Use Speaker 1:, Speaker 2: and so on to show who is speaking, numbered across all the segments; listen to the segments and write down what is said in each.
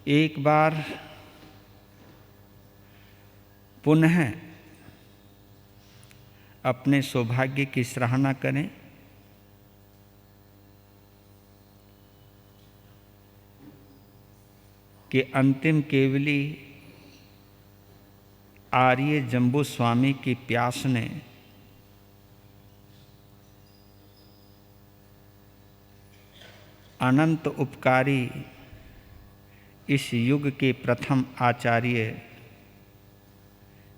Speaker 1: एक बार पुनः अपने सौभाग्य की सराहना करें। कि अंतिम केवली आर्य जम्बू स्वामी की प्यास ने अनंत उपकारी इस युग के प्रथम आचार्य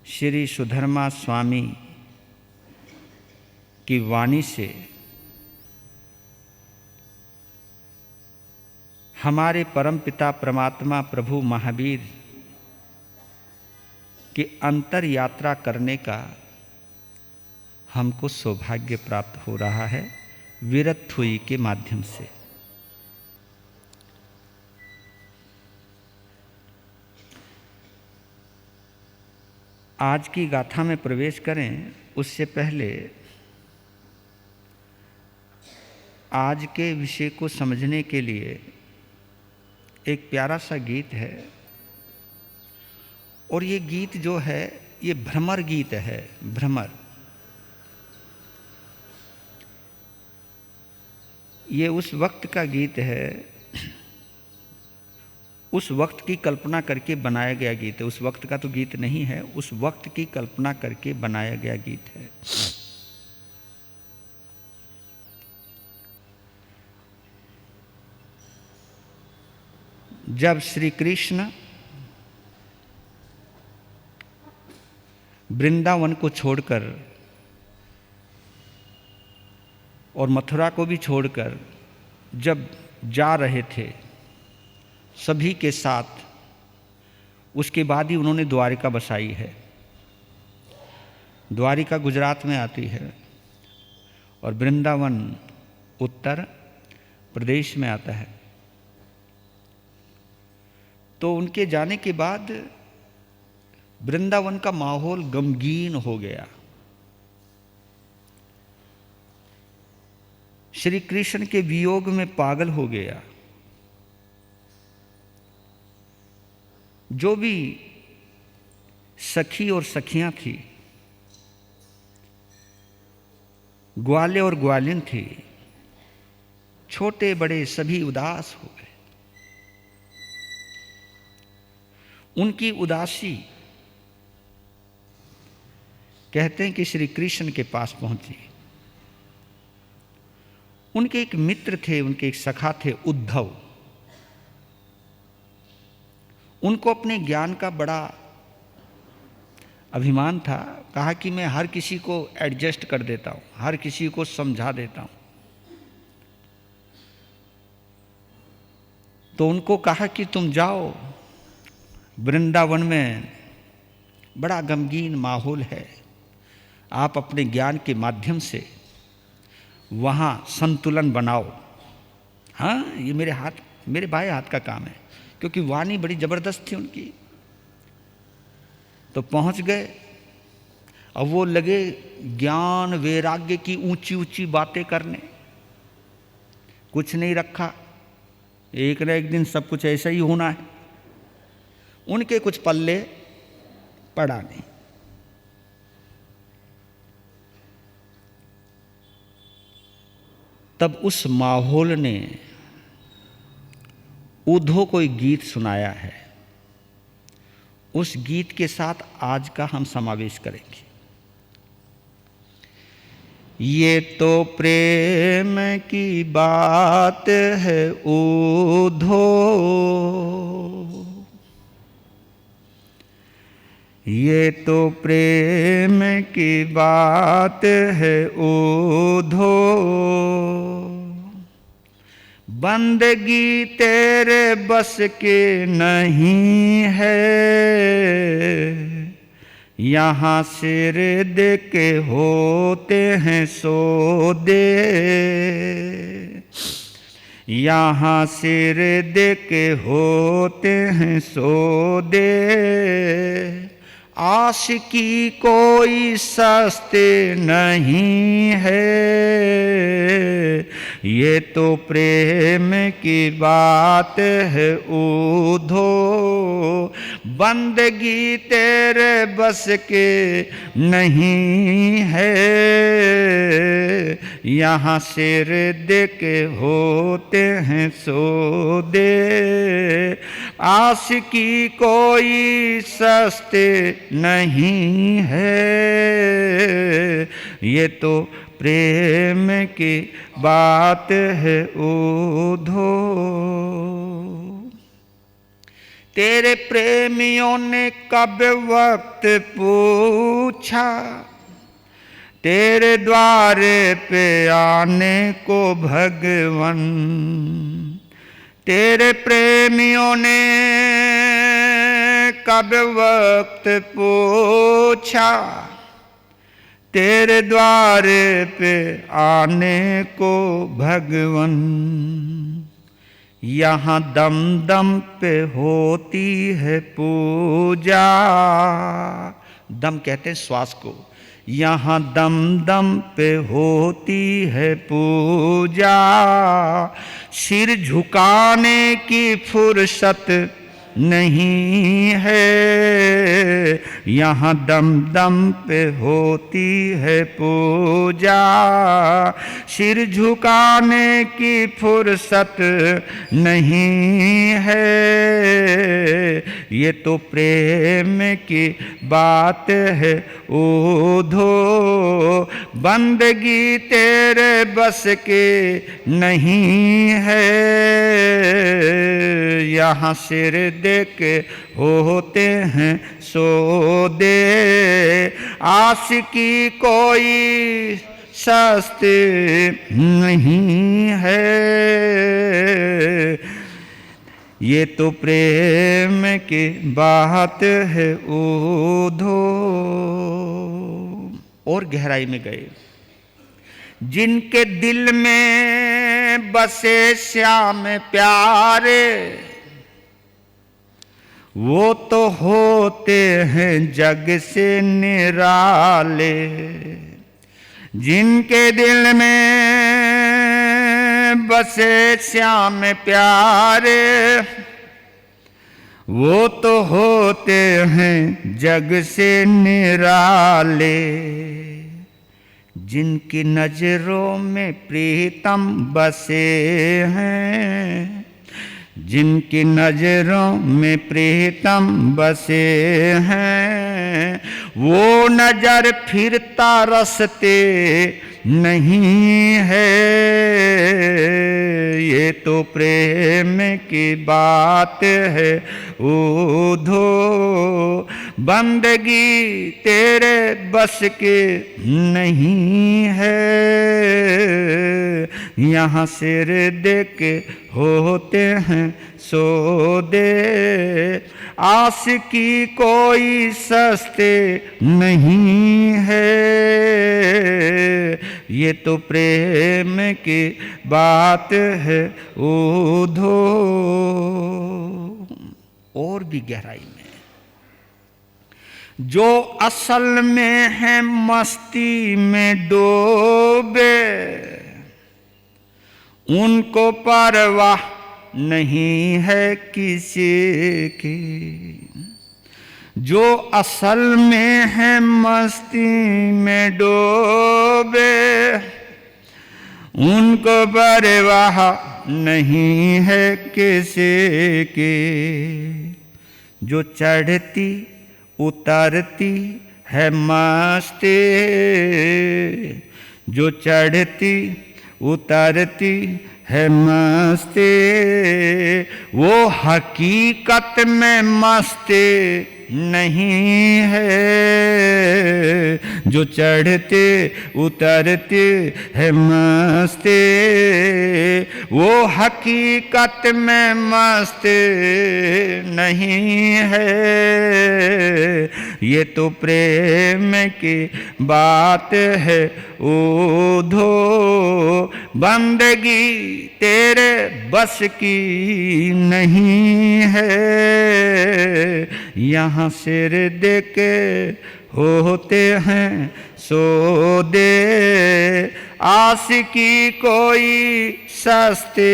Speaker 1: श्री सुधर्मा स्वामी की वाणी से हमारे परमपिता परमात्मा प्रभु महावीर की अंतर यात्रा करने का हमको सौभाग्य प्राप्त हो रहा है वीरथुई के माध्यम से। आज की गाथा में प्रवेश करें उससे पहले आज के विषय को समझने के लिए एक प्यारा सा गीत है। और ये गीत जो है ये भ्रमर गीत है। भ्रमर ये उस वक्त का गीत है, उस वक्त की कल्पना करके बनाया गया गीत है। उस वक्त का तो गीत नहीं है, उस वक्त की कल्पना करके बनाया गया गीत है। जब श्री कृष्ण वृंदावन को छोड़कर और मथुरा को भी छोड़कर जब जा रहे थे सभी के साथ, उसके बाद ही उन्होंने द्वारिका बसाई है। द्वारिका गुजरात में आती है और वृंदावन उत्तर प्रदेश में आता है। तो उनके जाने के बाद वृंदावन का माहौल गमगीन हो गया। श्री कृष्ण के वियोग में पागल हो गया। जो भी सखी और सखियां थी, ग्वाले और ग्वालिन थी, छोटे बड़े सभी उदास हो गए। उनकी उदासी कहते हैं कि श्री कृष्ण के पास पहुंची। उनके एक मित्र थे, उनके एक सखा थे उद्धव। उनको अपने ज्ञान का बड़ा अभिमान था। कहा कि मैं हर किसी को एडजस्ट कर देता हूं, हर किसी को समझा देता हूं। तो उनको कहा कि तुम जाओ, वृंदावन में बड़ा गमगीन माहौल है, आप अपने ज्ञान के माध्यम से वहाँ संतुलन बनाओ। हाँ, ये मेरे बाएं हाथ का काम है, क्योंकि वाणी बड़ी जबरदस्त थी उनकी। तो पहुँच गए और वो लगे ज्ञान वैराग्य की ऊंची ऊंची बातें करने। कुछ नहीं रखा, एक न एक दिन सब कुछ ऐसा ही होना है। उनके कुछ पल्ले पड़ा नहीं। तब उस माहौल ने उद्धव को एक गीत सुनाया है। उस गीत के साथ आज का हम समावेश करेंगे। ये तो प्रेम की बात है उद्धव, ये तो प्रेम की बात है उद्धव, बंदगी तेरे बस के नहीं है, यहाँ सिर दे के होते हैं सौदे, यहाँ सिर दे के होते हैं सौदे, आशिकी कोई सस्ते नहीं है, ये तो प्रेम की बात है ऊधो, बंदगी तेरे बस के नहीं है, यहाँ सिर दे के होते हैं सौदे, आशिकी कोई सस्ते नहीं है, ये तो प्रेम की बात है ऊधो। तेरे प्रेमियों ने कब वक्त पूछा, तेरे द्वारे पे आने को भगवन, तेरे प्रेमियों ने कब वक्त पूछा, तेरे द्वारे पे आने को भगवन, यहाँ दम दम पे होती है पूजा, दम कहते हैं श्वास को, यहाँ दम दम पे होती है पूजा, सिर झुकाने की फुर्सत नहीं है, यहाँ दम दम पे होती है पूजा, सिर झुकाने की फुर्सत नहीं है, ये तो प्रेम की बात है ऊधो, बंदगी तेरे बस के नहीं है, यहाँ सिर दे के होते हैं सौदे, आशिकी कोई सस्ते नहीं है, ये तो प्रेम की बात है ऊधो। और गहराई में गए, जिनके दिल में बसे श्याम प्यारे, वो तो होते हैं जग से निराले, जिनके दिल में बसे श्याम प्यारे, वो तो होते हैं जग से निराले, जिनकी नजरों में प्रीतम बसे हैं, जिनकी नजरों में प्रीतम बसे हैं, वो नजर फिरता रस्ते नहीं है, ये तो प्रेम की बात है ऊधो, बंदगी तेरे बस के नहीं है, यहाँ सिर दे के होते हैं सौदे, आशिकी कोई सस्ते नहीं है, ये तो प्रेम की बात है ऊधो। और भी गहराई में, जो असल में है मस्ती में डूबे, उनको परवाह नहीं है किसी की, जो असल में है मस्ती में डूबे, उनको परवाह नहीं है किसी की, जो चढ़ती उतरती है मस्ती, जो चढ़ती उतरती है मस्ती, वो हकीकत में मस्ती नहीं है, जो चढ़ते उतरते है मस्ती, वो हकीकत में मस्त नहीं है, ये तो प्रेम की बात है ऊधो, बंदगी तेरे बस की नहीं है, यहाँ सिर दे के होते हैं सौदे, आशिकी कोई सस्ते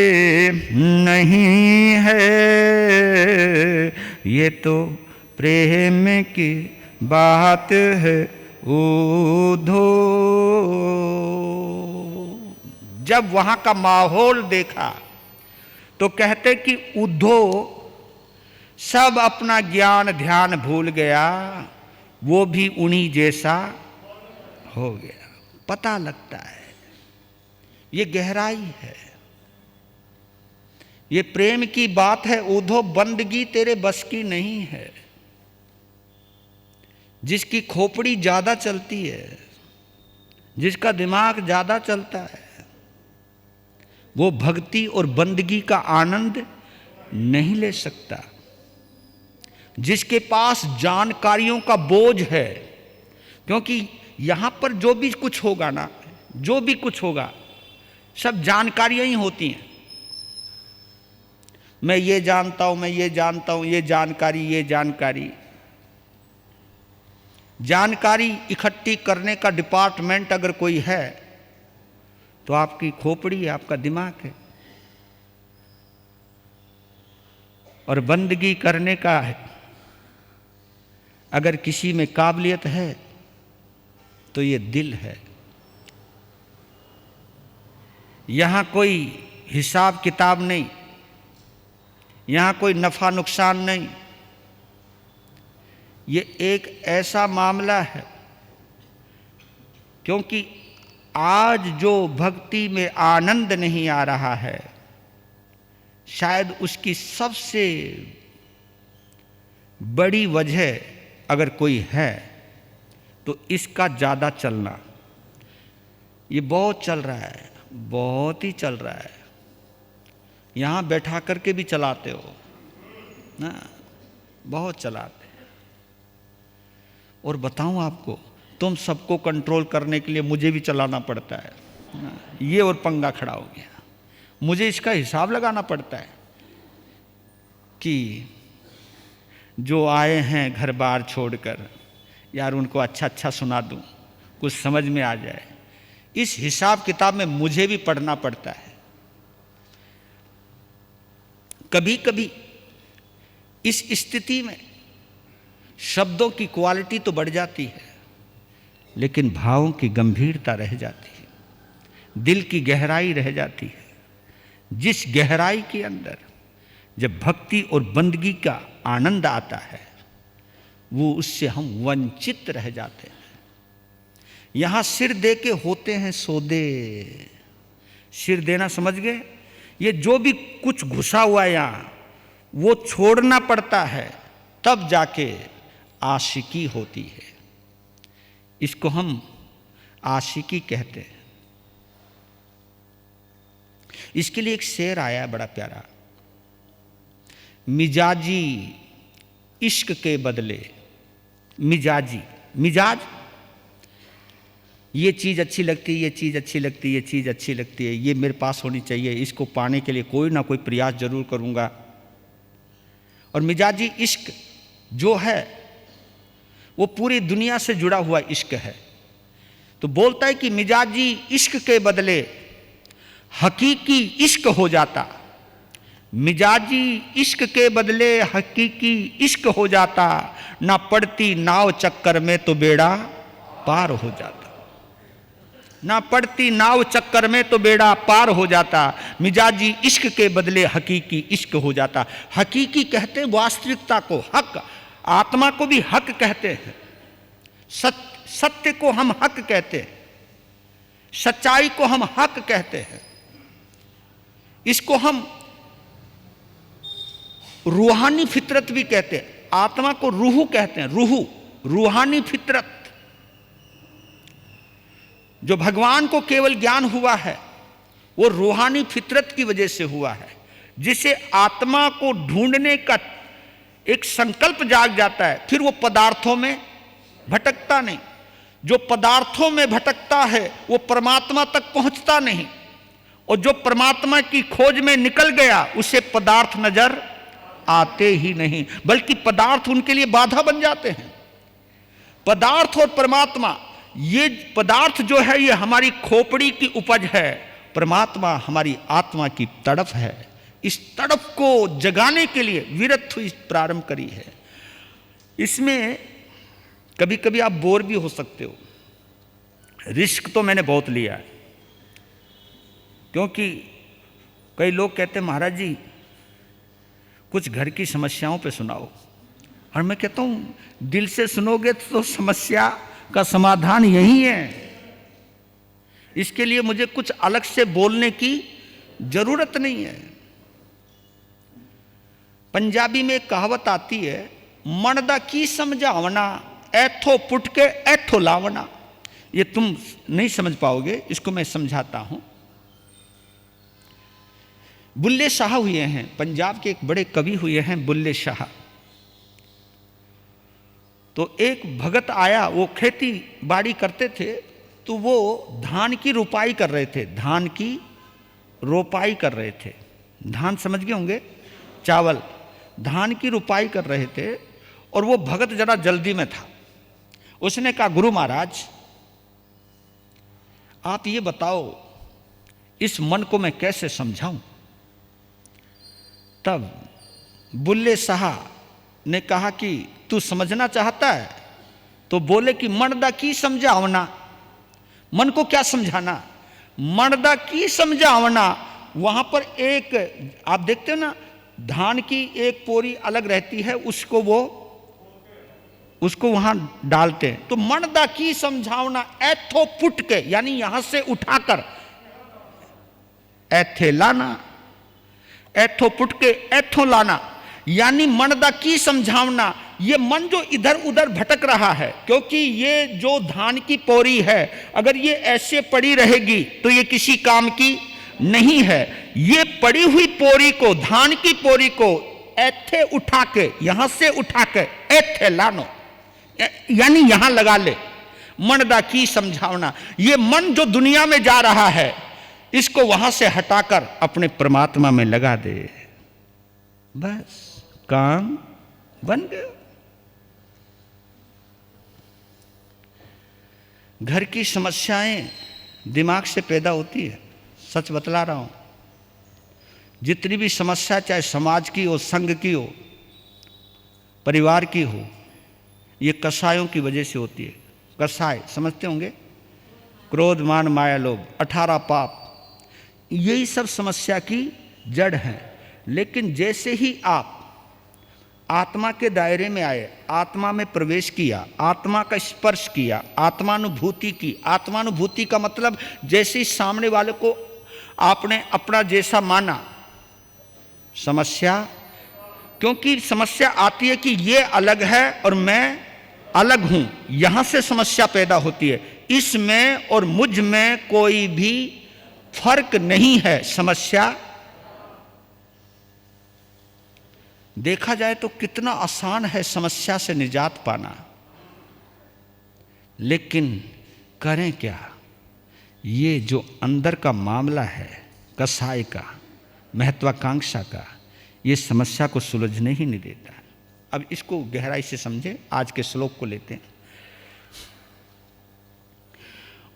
Speaker 1: नहीं है, ये तो प्रेम की बात है उधो। जब वहाँ का माहौल देखा तो कहते कि उद्धो सब अपना ज्ञान ध्यान भूल गया, वो भी उन्हीं जैसा हो गया। पता लगता है ये गहराई है, ये प्रेम की बात है। उद्धो बंदगी तेरे बस की नहीं है। जिसकी खोपड़ी ज्यादा चलती है, जिसका दिमाग ज्यादा चलता है, वो भक्ति और बंदगी का आनंद नहीं ले सकता। जिसके पास जानकारियों का बोझ है, क्योंकि यहां पर जो भी कुछ होगा ना, जो भी कुछ होगा सब जानकारियां ही होती हैं। मैं ये जानता हूं, मैं ये जानता हूं, ये जानकारी, ये जानकारी। जानकारी इकट्ठी करने का डिपार्टमेंट अगर कोई है तो आपकी खोपड़ी है, आपका दिमाग है। और बंदगी करने का है अगर किसी में काबिलियत है तो ये दिल है। यहां कोई हिसाब किताब नहीं, यहां कोई नफा नुकसान नहीं। ये एक ऐसा मामला है, क्योंकि आज जो भक्ति में आनंद नहीं आ रहा है, शायद उसकी सबसे बड़ी वजह अगर कोई है तो इसका ज़्यादा चलना। ये बहुत चल रहा है, बहुत ही चल रहा है। यहाँ बैठा करके भी चलाते हो ना, बहुत चलाते। और बताऊं आपको, तुम सबको कंट्रोल करने के लिए मुझे भी चलाना पड़ता है। ये और पंगा खड़ा हो गया। मुझे इसका हिसाब लगाना पड़ता है कि जो आए हैं घर बार छोड़कर, यार उनको अच्छा अच्छा सुना दूं, कुछ समझ में आ जाए। इस हिसाब किताब में मुझे भी पढ़ना पड़ता है। कभी कभी इस स्थिति में शब्दों की क्वालिटी तो बढ़ जाती है, लेकिन भावों की गंभीरता रह जाती है, दिल की गहराई रह जाती है। जिस गहराई के अंदर जब भक्ति और बंदगी का आनंद आता है, वो उससे हम वंचित रह जाते हैं। यहां सिर दे के होते हैं सौदे। सिर देना समझ गए? ये जो भी कुछ घुसा हुआ है यहां, वो छोड़ना पड़ता है, तब जाके आशिकी होती है। इसको हम आशिकी कहते हैं। इसके लिए एक शेर आया है बड़ा प्यारा, मिजाजी इश्क के बदले। मिजाजी, मिजाज, ये चीज़ अच्छी लगती है, ये चीज़ अच्छी लगती है, ये चीज़ अच्छी लगती है, ये मेरे पास होनी चाहिए, इसको पाने के लिए कोई ना कोई प्रयास जरूर करूँगा। और मिजाजी इश्क जो है वो पूरी दुनिया से जुड़ा हुआ इश्क है। तो बोलता है कि मिजाजी इश्क के बदले हकीकी इश्क हो जाता। मिजाजी इश्क के बदले हकीकी इश्क हो जाता, ना पड़ती नाव चक्कर में तो बेड़ा पार हो जाता। ना पड़ती नाव चक्कर में तो बेड़ा पार हो जाता। मिजाजी इश्क के बदले हकीकी इश्क हो जाता। हकीकी कहते हैं वास्तविकता को, हक। आत्मा को भी हक कहते हैं। सत्य को हम हक कहते हैं, सच्चाई को हम हक कहते हैं। इसको हम रूहानी फितरत भी कहते हैं। आत्मा को रूह कहते हैं, रूह, रूहानी फितरत। जो भगवान को केवल ज्ञान हुआ है वो रूहानी फितरत की वजह से हुआ है, जिसे आत्मा को ढूंढने का एक संकल्प जाग जाता है। फिर वो पदार्थों में भटकता नहीं। जो पदार्थों में भटकता है वो परमात्मा तक पहुंचता नहीं, और जो परमात्मा की खोज में निकल गया उसे पदार्थ नजर आते ही नहीं, बल्कि पदार्थ उनके लिए बाधा बन जाते हैं। पदार्थ और परमात्मा, ये पदार्थ जो है ये हमारी खोपड़ी की उपज है, परमात्मा हमारी आत्मा की तड़प है। इस तड़प को जगाने के लिए विरत हुई प्रारंभ करी है। इसमें कभी कभी आप बोर भी हो सकते हो। रिस्क तो मैंने बहुत लिया है, क्योंकि कई लोग कहते हैं महाराज जी कुछ घर की समस्याओं पे सुनाओ, और मैं कहता हूँ दिल से सुनोगे तो समस्या का समाधान यही है। इसके लिए मुझे कुछ अलग से बोलने की जरूरत नहीं है। पंजाबी में एक कहावत आती है, मन दा की समझावना ऐथो पुट के ऐथो लावना। ये तुम नहीं समझ पाओगे, इसको मैं समझाता हूं। बुल्ले शाह हुए हैं, पंजाब के एक बड़े कवि हुए हैं बुल्ले शाह। तो एक भगत आया, वो खेती बाड़ी करते थे, तो वो धान की रोपाई कर रहे थे, धान की रोपाई कर रहे थे। धान समझ गए होंगे, चावल, धान की रोपाई कर रहे थे। और वो भगत जरा जल्दी में था। उसने कहा गुरु महाराज आप ये बताओ इस मन को मैं कैसे समझाऊं। तब बुल्ले शाह ने कहा कि तू समझना चाहता है तो बोले कि मन दा की समझावना, मन को क्या समझाना, मन दा की समझावना। वहां पर एक आप देखते हो ना, धान की एक पोरी अलग रहती है, उसको वहां डालते हैं। तो मन दा की समझावना ऐथो पुट के, यानी यहां से उठाकर ऐथे लाना, ऐथो पुट के ऐथो लाना, यानी मन दा की समझावना। ये मन जो इधर उधर भटक रहा है, क्योंकि ये जो धान की पोरी है अगर ये ऐसे पड़ी रहेगी तो ये किसी काम की नहीं है। ये पड़ी हुई पोरी को, धान की पोरी को ऐथे उठा के, यहां से उठा के ऐथे लानो, यानी यहां लगा ले। मन दा की समझावना, ये मन जो दुनिया में जा रहा है इसको वहां से हटाकर अपने परमात्मा में लगा दे, बस काम बन गया। घर की समस्याएं दिमाग से पैदा होती है, सच बतला रहा हूं। जितनी भी समस्या, चाहे समाज की हो, संघ की हो, परिवार की हो, ये कसायों की वजह से होती है। कसाय समझते होंगे, क्रोध मान माया लोभ, 18 पाप, यही सब समस्या की जड़ है। लेकिन जैसे ही आप आत्मा के दायरे में आए, आत्मा में प्रवेश किया, आत्मा का स्पर्श किया, आत्मानुभूति की, आत्मानुभूति का मतलब जैसे ही सामने वाले को आपने अपना जैसा माना, समस्या, क्योंकि समस्या आती है कि ये अलग है और मैं अलग हूं, यहां से समस्या पैदा होती है। इसमें और मुझ में कोई भी फर्क नहीं है। समस्या देखा जाए तो कितना आसान है समस्या से निजात पाना, लेकिन करें क्या? ये जो अंदर का मामला है, कसाय का, महत्वाकांक्षा का, ये समस्या को सुलझने ही नहीं देता। अब इसको गहराई से समझे, आज के श्लोक को लेते हैं।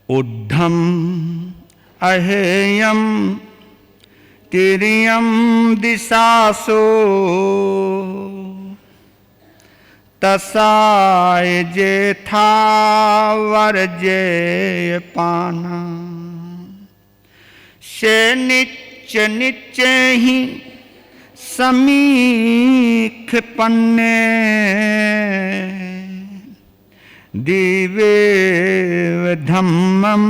Speaker 1: उड्ढम अहेयम तिर्यम दिशासो तसाय जेथा वर्जे पाना। से निच्च निच्चे ही समीख पन्ने दिवे धम्मम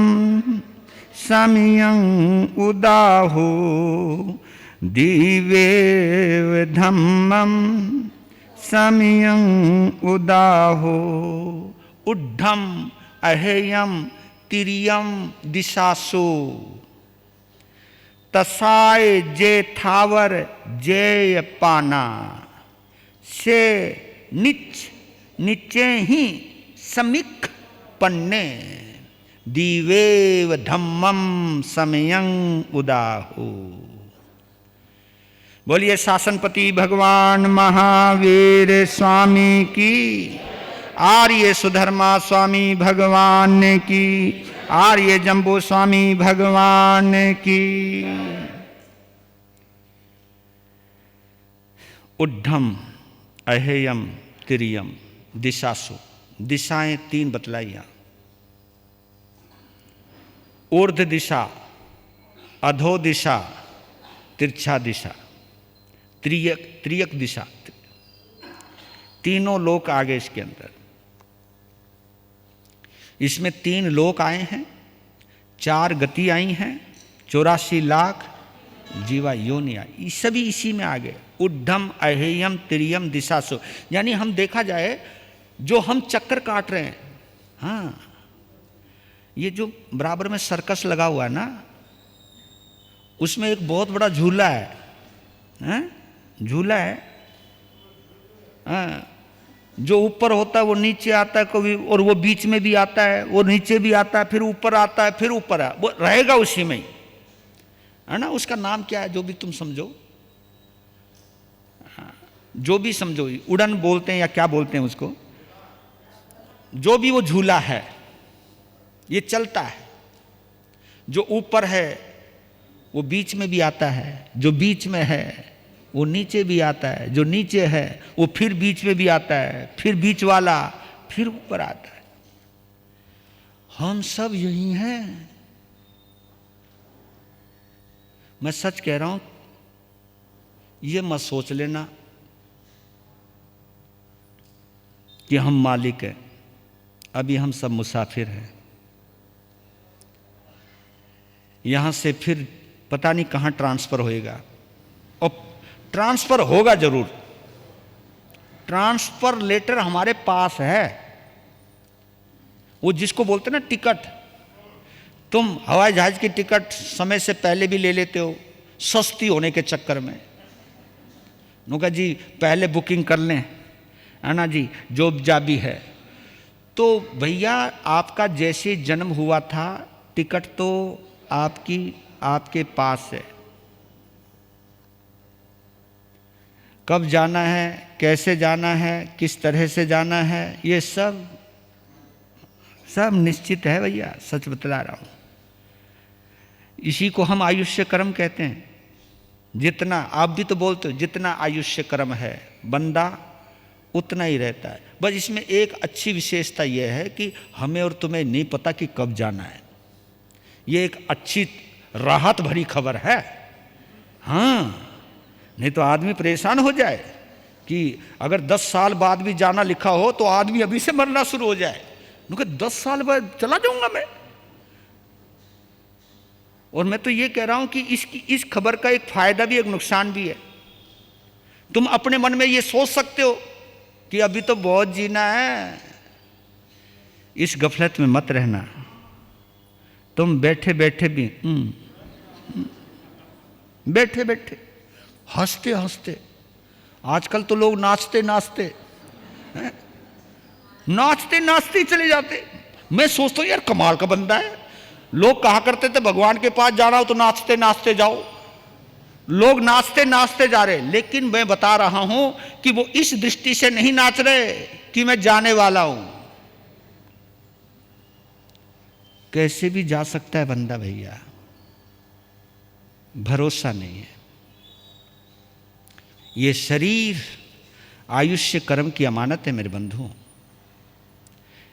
Speaker 1: समयं उदाहो। दिवे धम्मम समयं उदाहो। उड्ढम अहेयम तिर्यम दिशासो तसाय जेथावर जेय पाना। से निच नीचे ही समीख पन्ने दिवेव धम्मम समयं उदाहो। बोलिए शासनपति भगवान महावीर स्वामी की, आर्य सुधर्मा स्वामी भगवान की, आर्य जंबू स्वामी भगवान की। उड्ढम अहेयम तिर्यम दिशासु, दिशाएं तीन बतलाई यहां। ऊर्ध्व दिशा, अधो दिशा, तिरछा दिशा, त्रियक दिशा, तीनों लोक आगे इसके अंदर। इसमें 3 लोक आए हैं, 4 गति आई हैं, 84 लाख जीवा योनि आई, सभी इसी में आ गए। उड्ढम अहेयम तिर्यम दिशासु, यानी हम देखा जाए जो हम चक्कर काट रहे हैं, हाँ, ये जो बराबर में सर्कस लगा हुआ है ना, उसमें एक बहुत बड़ा झूला है, झूला है, जो ऊपर होता है वो नीचे आता है कभी, और वो बीच में भी आता है, वो नीचे भी आता है, फिर ऊपर आता है, फिर ऊपर है, वो रहेगा उसी में ही, है ना। उसका नाम क्या है, जो भी तुम समझो, जो भी समझो, उड़न बोलते हैं या क्या बोलते हैं उसको, जो भी वो झूला है, ये चलता है। जो ऊपर है वो बीच में भी आता है, जो बीच में है वो नीचे भी आता है, जो नीचे है वो फिर बीच में भी आता है, फिर बीच वाला फिर ऊपर आता है। हम सब यही हैं। मैं सच कह रहा हूं, ये मत सोच लेना कि हम मालिक हैं, अभी हम सब मुसाफिर हैं। यहां से फिर पता नहीं कहां ट्रांसफर होएगा, और ट्रांसफर होगा जरूर। ट्रांसफर लेटर हमारे पास है, वो जिसको बोलते ना टिकट। तुम हवाई जहाज की टिकट समय से पहले भी ले लेते हो, सस्ती होने के चक्कर में। नुका जी पहले बुकिंग कर लें, है ना जी, जो जाबी है। तो भैया आपका जैसे जन्म हुआ था, टिकट तो आपके पास है। कब जाना है, कैसे जाना है, किस तरह से जाना है, ये सब निश्चित है भैया, सच बतला रहा हूं। इसी को हम आयुष्य कर्म कहते हैं। जितना आप भी तो बोलते हो, जितना आयुष्य कर्म है बंदा उतना ही रहता है। बस इसमें एक अच्छी विशेषता यह है कि हमें और तुम्हें नहीं पता कि कब जाना है। ये एक अच्छी राहत भरी खबर है, हाँ। नहीं तो आदमी परेशान हो जाए कि अगर 10 साल बाद भी जाना लिखा हो तो आदमी अभी से मरना शुरू हो जाए, क्योंकि 10 साल बाद चला जाऊंगा मैं। और मैं तो ये कह रहा हूं कि इस खबर का एक फायदा भी एक नुकसान भी है। तुम अपने मन में ये सोच सकते हो कि अभी तो बहुत जीना है, इस गफलत में मत रहना। तुम बैठे बैठे भी बैठे बैठे हंसते हंसते, आजकल तो लोग नाचते नाचते चले जाते। मैं सोचता हूं यार कमाल का बंदा है। लोग कहा करते थे भगवान के पास जाना हो तो नाचते नाचते जाओ, लोग नाचते नाचते जा रहे। लेकिन मैं बता रहा हूं कि वो इस दृष्टि से नहीं नाच रहे कि मैं जाने वाला हूं। कैसे भी जा सकता है बंदा भैया, भरोसा नहीं है। ये शरीर आयुष्य कर्म की अमानत है मेरे बंधुओं।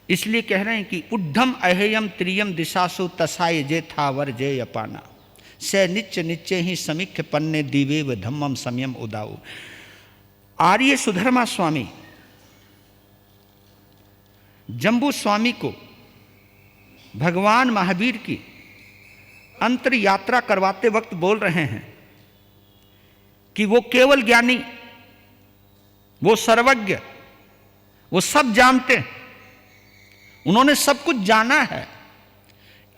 Speaker 1: इसलिए कह रहे हैं कि उड्ढम अहेयम त्रियम दिशासु तसाय जे थावर जे अपाना से निच्च निच्चे ही समीख्य पन्ने दीवे व धम्मम समयम उदाऊ। आर्य सुधर्मा स्वामी जंबू स्वामी को भगवान महावीर की अंतर यात्रा करवाते वक्त बोल रहे हैं कि वो केवल ज्ञानी, वो सर्वज्ञ, वो सब जानते हैं, उन्होंने सब कुछ जाना है।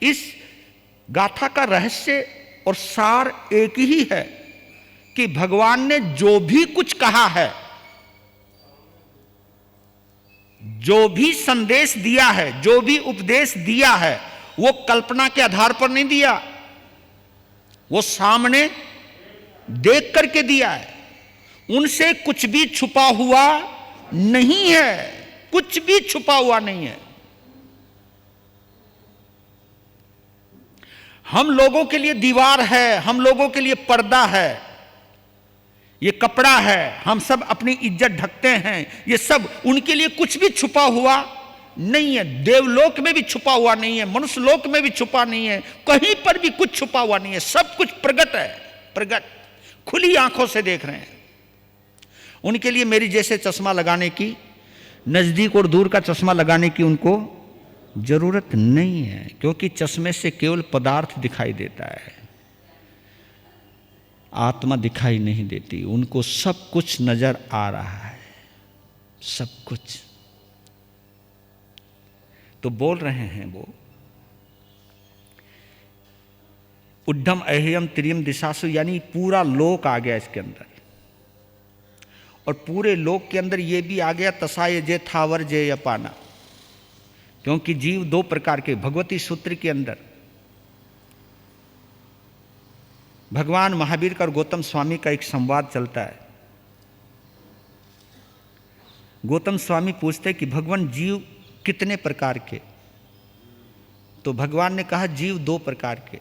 Speaker 1: इस गाथा का रहस्य और सार एक ही है कि भगवान ने जो भी कुछ कहा है, जो भी संदेश दिया है, जो भी उपदेश दिया है, वो कल्पना के आधार पर नहीं दिया, वो सामने देख करके दिया है। उनसे कुछ भी छुपा हुआ नहीं है, कुछ भी छुपा हुआ नहीं है। हम लोगों के लिए दीवार है, हम लोगों के लिए पर्दा है, ये कपड़ा है, हम सब अपनी इज्जत ढकते हैं, ये सब उनके लिए कुछ भी छुपा हुआ नहीं है। देवलोक में भी छुपा हुआ नहीं है, मनुष्य लोक में भी छुपा नहीं है, कहीं पर भी कुछ छुपा हुआ नहीं है। सब कुछ प्रकट है, प्रकट, खुली आंखों से देख रहे हैं। उनके लिए मेरी जैसे चश्मा लगाने की, नजदीक और दूर का चश्मा लगाने की उनको जरूरत नहीं है, क्योंकि चश्मे से केवल पदार्थ दिखाई देता है, आत्मा दिखाई नहीं देती। उनको सब कुछ नजर आ रहा है, सब कुछ। तो बोल रहे हैं वो, उड्डम अह्यम त्रियम दिशासु, यानी पूरा लोक आ गया इसके अंदर, और पूरे लोक के अंदर ये भी आ गया तसाय जे थावर जे अपाना, क्योंकि जीव दो प्रकार के। भगवती सूत्र के अंदर भगवान महावीर का और गौतम स्वामी का एक संवाद चलता है। गौतम स्वामी पूछते कि भगवान जीव कितने प्रकार के? तो भगवान ने कहा जीव दो प्रकार के,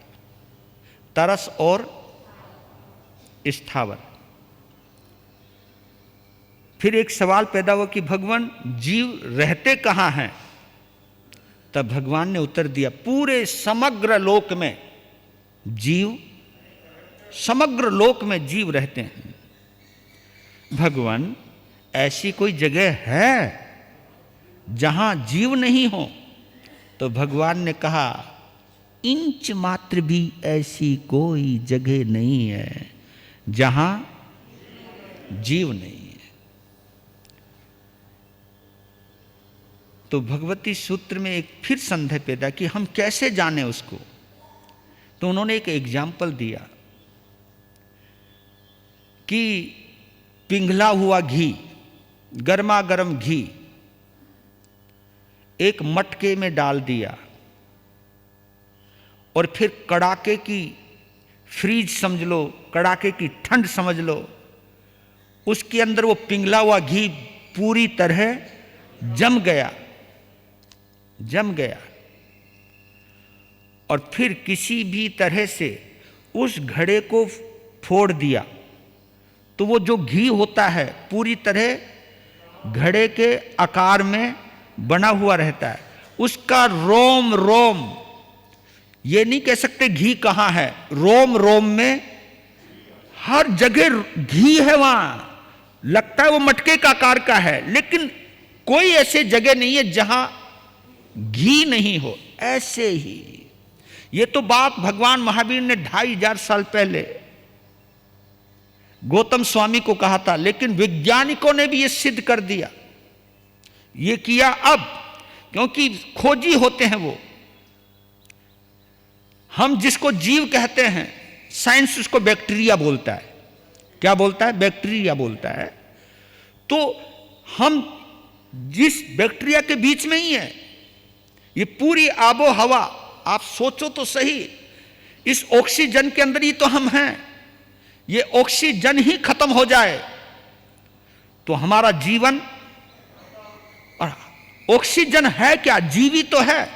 Speaker 1: तरस और स्थावर। फिर एक सवाल पैदा हुआ कि भगवान जीव रहते कहाँ हैं? तब भगवान ने उत्तर दिया, पूरे समग्र लोक में जीव, समग्र लोक में जीव रहते हैं। भगवान ऐसी कोई जगह है जहां जीव नहीं हो? तो भगवान ने कहा, इंच मात्र भी ऐसी कोई जगह नहीं है जहां जीव नहीं है। तो भगवती सूत्र में एक फिर संदेह पैदा कि हम कैसे जाने उसको। तो उन्होंने एक एग्जाम्पल दिया कि पिघला हुआ घी, गर्मा गर्म घी एक मटके में डाल दिया, और फिर कड़ाके की फ्रीज समझ लो, कड़ाके की ठंड समझ लो, उसके अंदर वो पिघला हुआ घी पूरी तरह जम गया, जम गया। और फिर किसी भी तरह से उस घड़े को फोड़ दिया, तो वो जो घी होता है पूरी तरह घड़े के आकार में बना हुआ रहता है। उसका रोम रोम, ये नहीं कह सकते घी कहाँ है, रोम रोम में हर जगह घी है। वहां लगता है वो मटके का आकार का है, लेकिन कोई ऐसी जगह नहीं है जहां घी नहीं हो। ऐसे ही ये तो बात भगवान महावीर ने 2500 साल पहले गौतम स्वामी को कहा था, लेकिन वैज्ञानिकों ने भी ये सिद्ध कर दिया। ये किया अब, क्योंकि खोजी होते हैं वो। हम जिसको जीव कहते हैं, साइंस उसको बैक्टीरिया बोलता है। क्या बोलता है? बैक्टीरिया बोलता है। तो हम जिस बैक्टीरिया के बीच में ही है, ये पूरी आबो हवा, आप सोचो तो सही, इस ऑक्सीजन के अंदर ही तो हम हैं। ये ऑक्सीजन ही खत्म हो जाए तो हमारा जीवन, और ऑक्सीजन है क्या? जीवी तो है।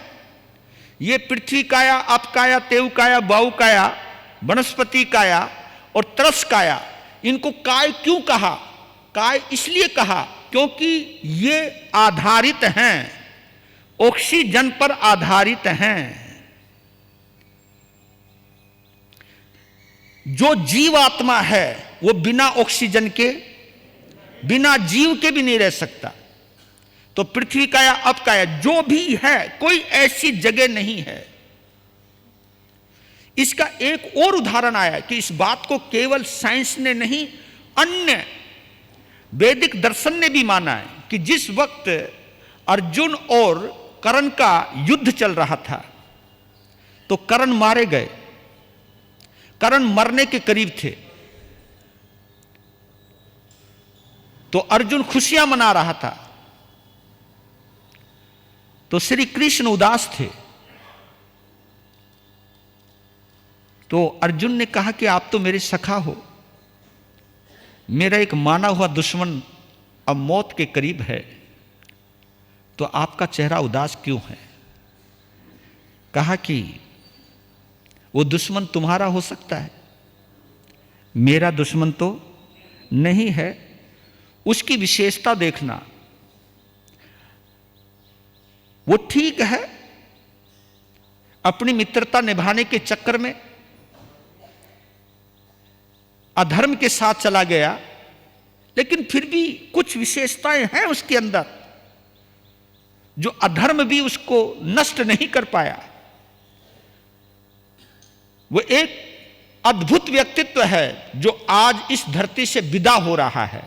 Speaker 1: ये पृथ्वी काया, अप काया, तेव काया, बाहु काया, वनस्पति काया और त्रस काया, इनको काय क्यों कहा? काय इसलिए कहा क्योंकि ये आधारित हैं, ऑक्सीजन पर आधारित हैं। जो जीवात्मा है वो बिना ऑक्सीजन के, बिना जीव के भी नहीं रह सकता। तो पृथ्वी काया, अप काया, जो भी है, कोई ऐसी जगह नहीं है। इसका एक और उदाहरण आया कि इस बात को केवल साइंस ने नहीं, अन्य वैदिक दर्शन ने भी माना है कि जिस वक्त अर्जुन और कर्ण का युद्ध चल रहा था, तो कर्ण मारे गए, कर्ण मरने के करीब थे, तो अर्जुन खुशियां मना रहा था, तो श्री कृष्ण उदास थे। तो अर्जुन ने कहा कि आप तो मेरे सखा हो, मेरा एक माना हुआ दुश्मन अब मौत के करीब है, तो आपका चेहरा उदास क्यों है? कहा कि वो दुश्मन तुम्हारा हो सकता है, मेरा दुश्मन तो नहीं है। उसकी विशेषता देखना, वो ठीक है अपनी मित्रता निभाने के चक्कर में अधर्म के साथ चला गया, लेकिन फिर भी कुछ विशेषताएं हैं उसके अंदर जो अधर्म भी उसको नष्ट नहीं कर पाया। वो एक अद्भुत व्यक्तित्व है जो आज इस धरती से विदा हो रहा है।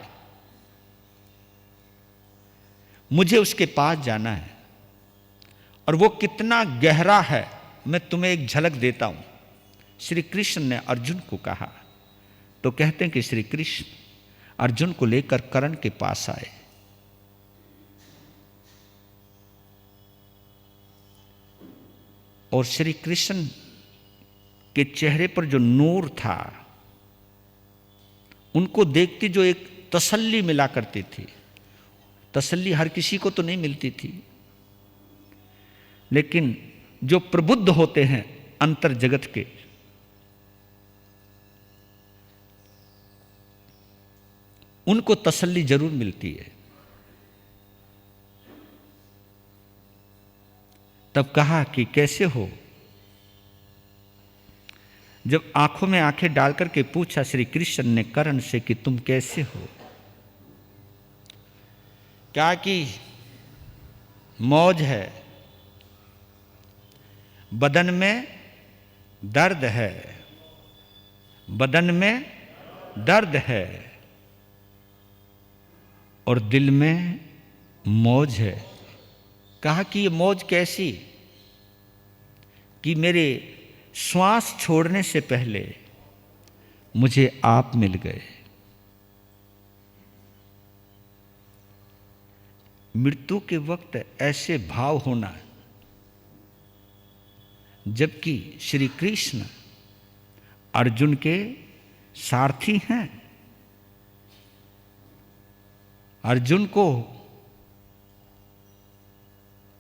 Speaker 1: मुझे उसके पास जाना है, और वो कितना गहरा है मैं तुम्हें एक झलक देता हूं। श्री कृष्ण ने अर्जुन को कहा, तो कहते हैं कि श्री कृष्ण अर्जुन को लेकर कर्ण के पास आए। और श्री कृष्ण के चेहरे पर जो नूर था, उनको देखती जो एक तसल्ली मिला करती थी। तसल्ली हर किसी को तो नहीं मिलती थी, लेकिन जो प्रबुद्ध होते हैं अंतर जगत के, उनको तसल्ली जरूर मिलती है। तब कहा कि कैसे हो? जब आंखों में आंखें डालकर के पूछा श्री कृष्ण ने कर्ण से कि तुम कैसे हो? क्या कि मौज है, बदन में दर्द है, बदन में दर्द है और दिल में मौज है। कहा कि ये मौज कैसी? कि मेरे श्वास छोड़ने से पहले मुझे आप मिल गए। मृत्यु के वक्त ऐसे भाव होना, जबकि श्री कृष्ण अर्जुन के सारथी हैं। अर्जुन को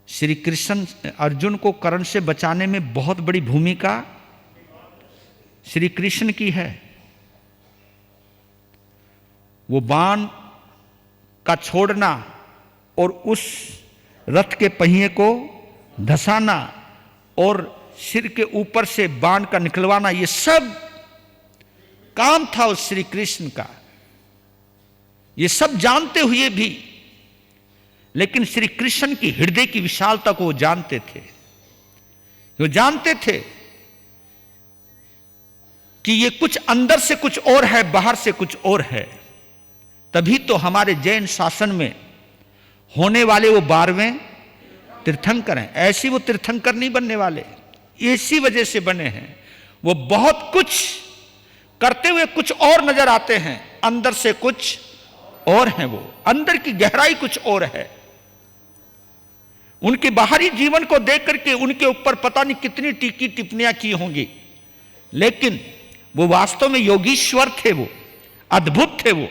Speaker 1: श्री कृष्ण अर्जुन को कर्ण से बचाने में बहुत बड़ी भूमिका श्री कृष्ण की है। वो बाण का छोड़ना और उस रथ के पहिए को धंसाना और सिर के ऊपर से बाण का निकलवाना, ये सब काम था उस श्री कृष्ण का। ये सब जानते हुए भी, लेकिन श्री कृष्ण की हृदय की विशालता को वो जानते थे। वो जानते थे कि ये कुछ अंदर से कुछ और है, बाहर से कुछ और है। तभी तो हमारे जैन शासन में होने वाले वो 12वें तीर्थंकर हैं। ऐसे वो तीर्थंकर नहीं बनने वाले, इसी वजह से बने हैं। वो बहुत कुछ करते हुए कुछ और नजर आते हैं, अंदर से कुछ और हैं। वो अंदर की गहराई कुछ और है। उनके बाहरी जीवन को देख करके उनके ऊपर पता नहीं कितनी टीकी टिप्पणियां की होंगी, लेकिन वो वास्तव में योगीश्वर थे। वो अद्भुत थे। वो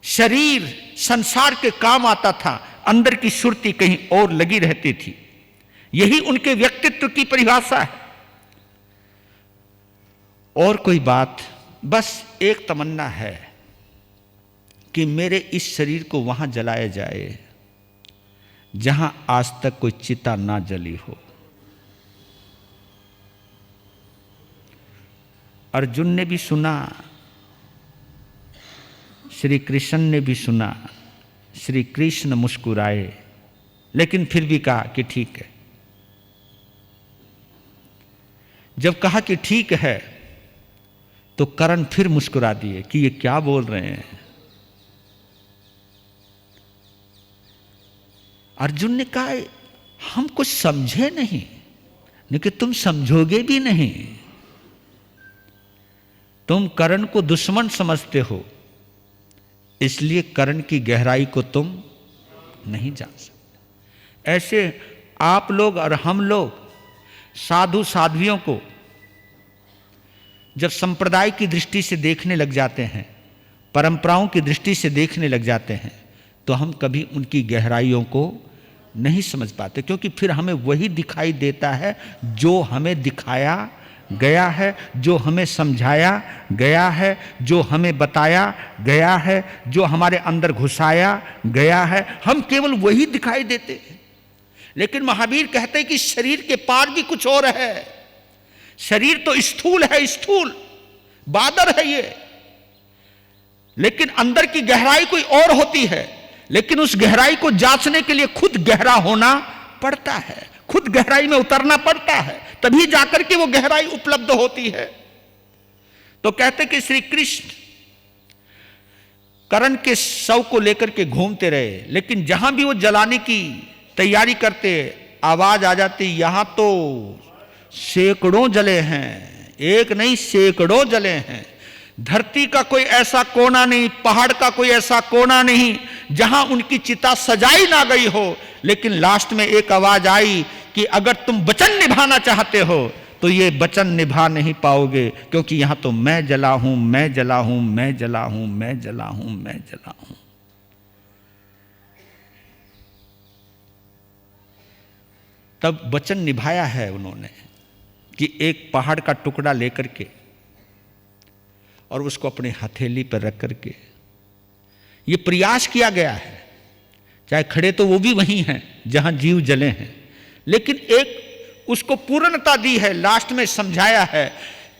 Speaker 1: शरीर संसार के काम आता था, अंदर की सुरती कहीं और लगी रहती थी। यही उनके व्यक्तित्व की परिभाषा है। और कोई बात, बस एक तमन्ना है कि मेरे इस शरीर को वहां जलाया जाए जहां आज तक कोई चिता ना जली हो। अर्जुन ने भी सुना, श्री कृष्ण ने भी सुना। श्री कृष्ण मुस्कुराए, लेकिन फिर भी कहा कि ठीक है। जब कहा कि ठीक है, तो कर्ण फिर मुस्कुरा दिए कि ये क्या बोल रहे हैं। अर्जुन ने कहा हम कुछ समझे नहीं, लेकिन तुम समझोगे भी नहीं। तुम कर्ण को दुश्मन समझते हो, इसलिए कर्ण की गहराई को तुम नहीं जान सकते। ऐसे आप लोग और हम लोग साधु साध्वियों को जब संप्रदाय की दृष्टि से देखने लग जाते हैं, परंपराओं की दृष्टि से देखने लग जाते हैं तो हम कभी उनकी गहराइयों को नहीं समझ पाते, क्योंकि फिर हमें वही दिखाई देता है जो हमें दिखाया गया है, जो हमें समझाया गया है, जो हमें बताया गया है, जो हमारे अंदर घुसाया गया है, हम केवल वही दिखाई देते हैं। लेकिन महावीर कहते हैं कि शरीर के पार भी कुछ और है। शरीर तो स्थूल है, स्थूल बादर है ये, लेकिन अंदर की गहराई कोई और होती है। लेकिन उस गहराई को जांचने के लिए खुद गहरा होना पड़ता है, खुद गहराई में उतरना पड़ता है, तभी जाकर के वो गहराई उपलब्ध होती है। तो कहते कि श्री कृष्ण कर्ण के शव को लेकर के घूमते रहे, लेकिन जहां भी वो जलाने की तैयारी करते आवाज आ जाती, यहां तो सैकड़ों जले हैं, एक नहीं सैकड़ों जले हैं। धरती का कोई ऐसा कोना नहीं, पहाड़ का कोई ऐसा कोना नहीं जहां उनकी चिता सजाई ना गई हो। लेकिन लास्ट में एक आवाज आई कि अगर तुम वचन निभाना चाहते हो तो ये वचन निभा नहीं पाओगे, क्योंकि यहां तो मैं जला हूं, मैं जला हूं, मैं जला हूं, मैं जला हूं, मैं जला हूं। तब वचन निभाया है उन्होंने कि एक पहाड़ का टुकड़ा लेकर के और उसको अपने हथेली पर रख करके ये प्रयास किया गया है। चाहे खड़े तो वो भी वहीं हैं जहां जीव जले हैं, लेकिन एक उसको पूर्णता दी है, लास्ट में समझाया है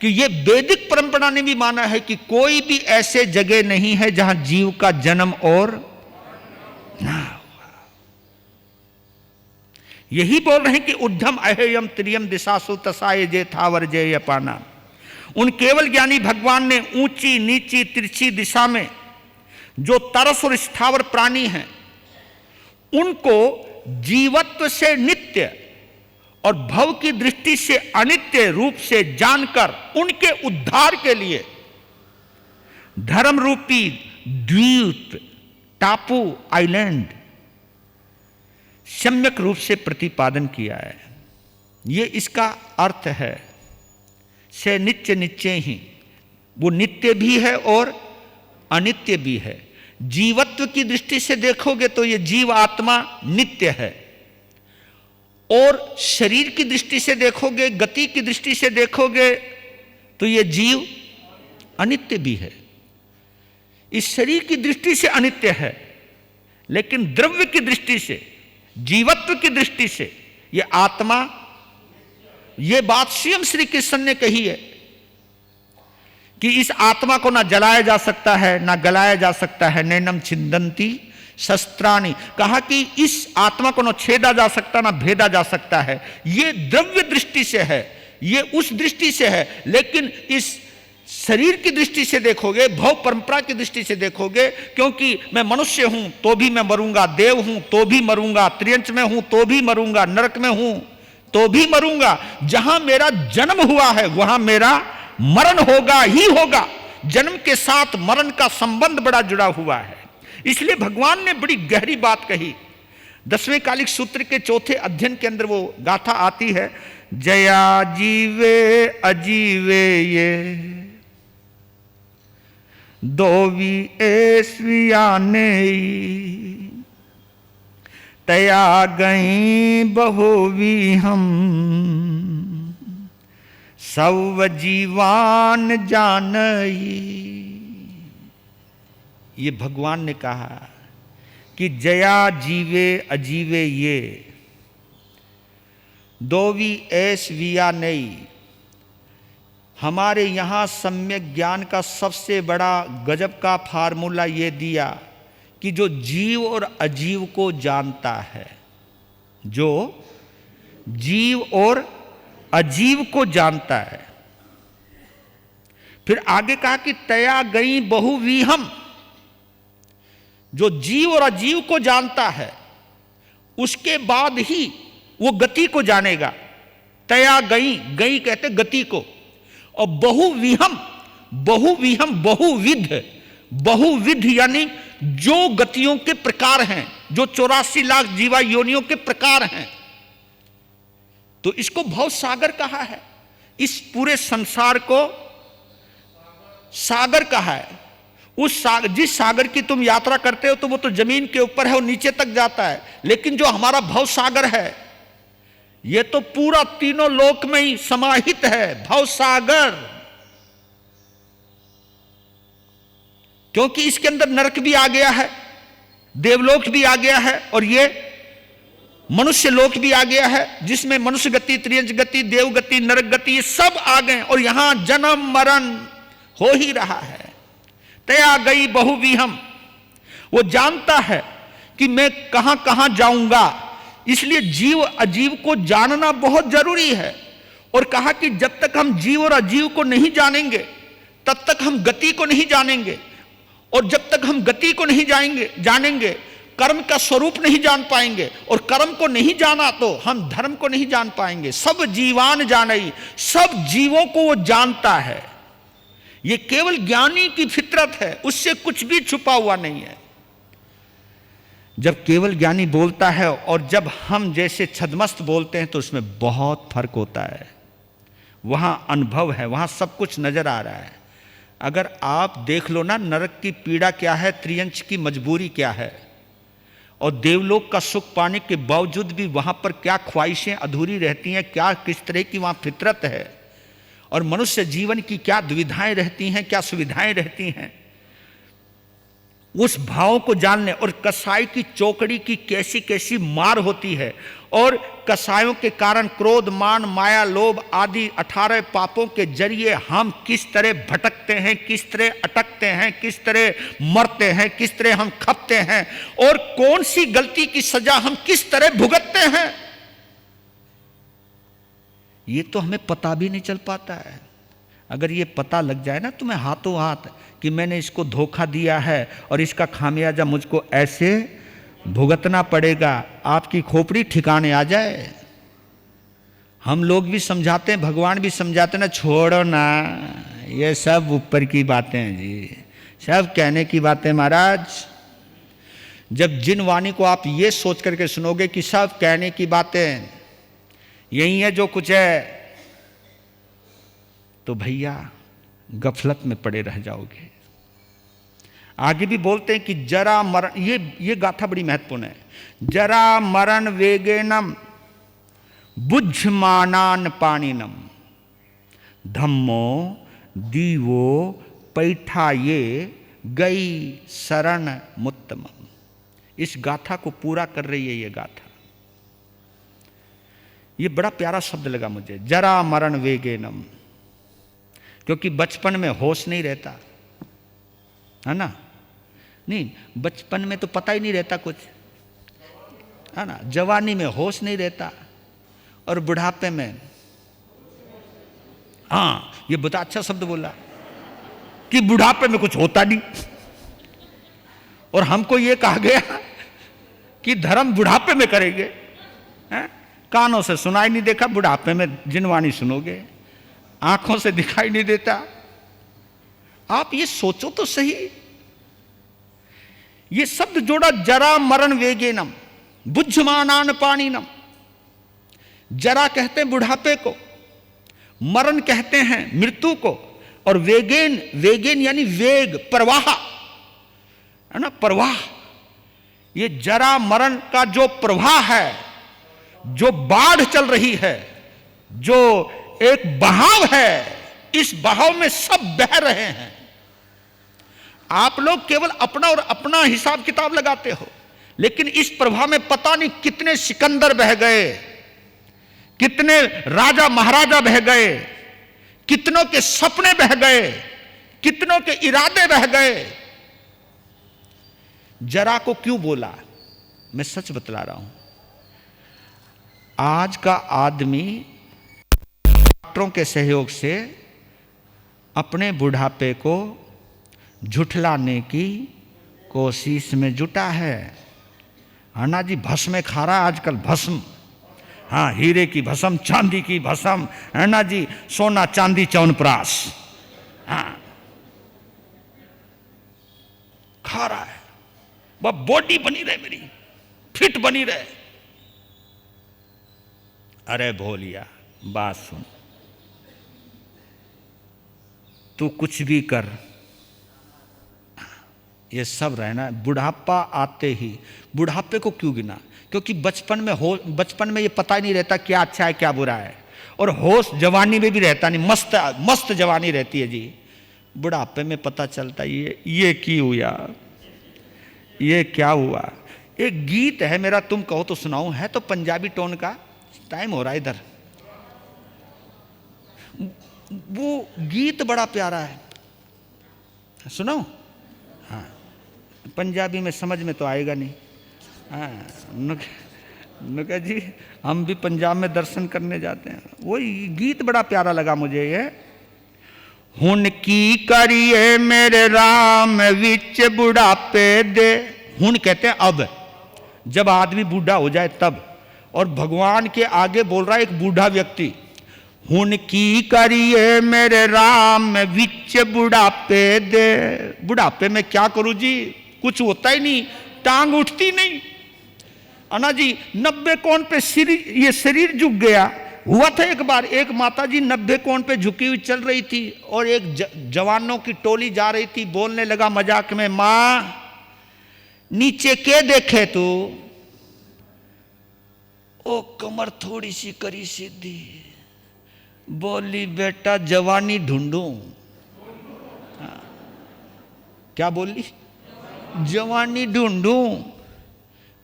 Speaker 1: कि ये वैदिक परंपरा ने भी माना है कि कोई भी ऐसे जगह नहीं है जहां जीव का जन्म और ना हुआ। यही बोल रहे हैं कि उद्धम अहेयम त्रियम दिशासु तसाय जे थावर जय पाना। उन केवल ज्ञानी भगवान ने ऊंची नीची तिरछी दिशा में जो तरस और स्थावर प्राणी हैं उनको जीवत्व से नित्य और भव की दृष्टि से अनित्य रूप से जानकर उनके उद्धार के लिए धर्म रूपी द्वीप, टापू, आइलैंड सम्यक रूप से प्रतिपादन किया है। ये इसका अर्थ है। से नित्य नित्य ही, वो नित्य भी है और अनित्य भी है। जीवत्व की दृष्टि से देखोगे तो ये जीव आत्मा नित्य है, और शरीर की दृष्टि से देखोगे, गति की दृष्टि से देखोगे तो ये जीव अनित्य भी है। इस शरीर की दृष्टि से अनित्य है, लेकिन द्रव्य की दृष्टि से, जीवत्व की दृष्टि से ये आत्मा, ये बात स्वयं श्री कृष्ण ने कही है कि इस आत्मा को ना जलाया जा सकता है, ना गलाया जा सकता है। नैनम छिंदंती शस्त्राणी, कहा कि इस आत्मा को ना छेदा जा सकता, ना भेदा जा सकता है। ये द्रव्य दृष्टि से है, ये उस दृष्टि से है। लेकिन इस शरीर की दृष्टि से देखोगे, भव परंपरा की दृष्टि से देखोगे, क्योंकि मैं मनुष्य हूं तो भी मैं मरूंगा, देव हूं तो भी मरूंगा, त्रियंच में हूं तो भी मरूंगा, नरक में हूं तो भी मरूंगा। जहां मेरा जन्म हुआ है वहां मेरा मरण होगा ही होगा। जन्म के साथ मरण का संबंध बड़ा जुड़ा हुआ है। इसलिए भगवान ने बड़ी गहरी बात कही। 10वें कालिक सूत्र के चौथे अध्ययन के अंदर वो गाथा आती है, जया जीवे अजीवे ये दोवी एस्वियाने तया गई बहुवी हम सब जीवान जानई। ये भगवान ने कहा कि जया जीवे अजीवे ये दोवी ऐस विया नई। हमारे यहाँ सम्यक ज्ञान का सबसे बड़ा गजब का फार्मूला ये दिया कि जो जीव और अजीव को जानता है, जो जीव और अजीव को जानता है। फिर आगे कहा कि तया गई बहुवीहम, जो जीव और अजीव को जानता है उसके बाद ही वो गति को जानेगा। तया गई, गई कहते गति को, और बहुविहम, बहुविहम बहुविध, बहुविध यानी जो गतियों के प्रकार हैं, जो 84 लाख जीवा योनियों के प्रकार हैं। तो इसको भव सागर कहा है। इस पूरे संसार को सागर कहा है। उस सागर, जिस सागर की तुम यात्रा करते हो तो वो तो जमीन के ऊपर है और नीचे तक जाता है, लेकिन जो हमारा भव सागर है ये तो पूरा तीनों लोक में ही समाहित है, भव सागर। क्योंकि इसके अंदर नरक भी आ गया है, देवलोक भी आ गया है और ये मनुष्य लोक भी आ गया है, जिसमें मनुष्य गति, त्रियंच गति, देव गति, नरक गति, ये सब आ गए और यहां जन्म मरण हो ही रहा है। तया गई बहुविहम, वो जानता है कि मैं कहां कहां जाऊंगा, इसलिए जीव अजीव को जानना बहुत जरूरी है। और कहा कि जब तक हम जीव और अजीव को नहीं जानेंगे तब तक हम गति को नहीं जानेंगे, और जब तक हम गति को नहीं जानेंगे कर्म का स्वरूप नहीं जान पाएंगे, और कर्म को नहीं जाना तो हम धर्म को नहीं जान पाएंगे। सब जीवान जानई, सब जीवों को वो जानता है। ये केवल ज्ञानी की फितरत है, उससे कुछ भी छुपा हुआ नहीं है। जब केवल ज्ञानी बोलता है और जब हम जैसे छद्मस्त बोलते हैं तो उसमें बहुत फर्क होता है। वहां अनुभव है, वहां सब कुछ नजर आ रहा है। अगर आप देख लो ना, नरक की पीड़ा क्या है, त्रियंच की मजबूरी क्या है, और देवलोक का सुख पाने के बावजूद भी वहां पर क्या ख्वाहिशें अधूरी रहती हैं, क्या किस तरह की वहां फितरत है, और मनुष्य जीवन की क्या दुविधाएं रहती हैं, क्या सुविधाएं रहती हैं, उस भाव को जानने। और कसाई की चौकड़ी की कैसी कैसी मार होती है, और कसायों के कारण क्रोध, मान, माया, लोभ आदि 18 पापों के जरिए हम किस तरह भटकते हैं, किस तरह अटकते हैं, किस तरह मरते हैं, किस तरह हम खपते हैं, और कौन सी गलती की सजा हम किस तरह भुगतते हैं, ये तो हमें पता भी नहीं चल पाता है। अगर ये पता लग जाए ना तुम्हें हाथों हाथ कि मैंने इसको धोखा दिया है और इसका खामियाजा मुझको ऐसे भुगतना पड़ेगा, आपकी खोपड़ी ठिकाने आ जाए। हम लोग भी समझाते हैं, भगवान भी समझाते हैं ना, छोड़ो ना, ये सब ऊपर की बातें हैं जी, सब कहने की बातें महाराज। जब जिन वाणी को आप ये सोच करके सुनोगे कि सब कहने की बातें, यही है जो कुछ है, तो भैया गफलत में पड़े रह जाओगे। आगे भी बोलते हैं कि जरा मरण, ये गाथा बड़ी महत्वपूर्ण है। जरा मरण वेगेनम बुझमानान पानिनम धम्मो दीवो पैठा ये गई शरण मुत्तमम। इस गाथा को पूरा कर रही है ये गाथा। ये बड़ा प्यारा शब्द लगा मुझे, जरा मरण वेगेनम, क्योंकि बचपन में होश नहीं रहता है ना, नहीं बचपन में तो पता ही नहीं रहता कुछ, है ना, जवानी में होश नहीं रहता, और बुढ़ापे में, हाँ ये बड़ा अच्छा शब्द बोला कि बुढ़ापे में कुछ होता नहीं। और हमको ये कहा गया कि धर्म बुढ़ापे में करेंगे, हैं? कानों से सुनाई नहीं देखा, बुढ़ापे में जिनवाणी सुनोगे, आंखों से दिखाई नहीं देता। आप ये सोचो तो सही, ये शब्द जोड़ा, जरा मरण वेगेनम बुझमानान पानिनम। जरा कहते हैं बुढ़ापे को, मरण कहते हैं मृत्यु को, और वेगेन, वेगेन यानी वेग, प्रवाह है ना, प्रवाह। ये जरा मरण का जो प्रवाह है, जो बाढ़ चल रही है, जो एक बहाव है, इस बहाव में सब बह रहे हैं। आप लोग केवल अपना और अपना हिसाब किताब लगाते हो, लेकिन इस प्रवाह में पता नहीं कितने सिकंदर बह गए, कितने राजा महाराजा बह गए, कितनों के सपने बह गए, कितनों के इरादे बह गए। जरा को क्यों बोला, मैं सच बतला रहा हूं। आज का आदमी डॉक्टरों के सहयोग से अपने बुढ़ापे को झुठलाने की कोशिश में जुटा है ना जी। भस्म खा रहा आजकल, भस्म, हाँ हीरे की भस्म, चांदी की भस्म, है ना जी, सोना चांदी च्यवनप्राश, हाँ खा रहा है। वह बॉडी बनी रहे, मेरी फिट बनी रहे। अरे भोलिया बात सुन, तू कुछ भी कर, ये सब रहना है। बुढ़ापा आते ही, बुढ़ापे को क्यों गिना? क्योंकि बचपन में ये पता ही नहीं रहता क्या अच्छा है क्या बुरा है, और होश जवानी में भी रहता नहीं, मस्त जवानी रहती है जी। बुढ़ापे में पता चलता ये की हुआ, ये क्या हुआ। एक गीत है मेरा, तुम कहो तो सुनाऊं, है तो पंजाबी टोन का, टाइम हो रहा है इधर। वो गीत बड़ा प्यारा है, सुनाऊं? हाँ, पंजाबी में समझ में तो आएगा नहीं। हाँ, नुका जी हम भी पंजाब में दर्शन करने जाते हैं, वही गीत बड़ा प्यारा लगा मुझे ये। हुन की करिए मेरे राम विच बुढ़ापे दे। हुन कहते हैं अब, जब आदमी बूढ़ा हो जाए तब, और भगवान के आगे बोल रहा है एक बूढ़ा व्यक्ति, हुन की करिए मेरे राम विच बुढ़ापे दे। बुढ़ापे में क्या करूं जी, कुछ होता ही नहीं, टांग उठती नहीं अन्ना जी। 90 कोण पे ये शरीर झुक गया। हुआ था एक बार, एक माता जी 90 कोण पे झुकी हुई चल रही थी, और एक जवानों की टोली जा रही थी। बोलने लगा मजाक में, मां नीचे के देखे तू? ओ कमर थोड़ी सी करी सीधी, बोली बेटा जवानी ढूंढूं। क्या बोली? जवानी ढूंढूं,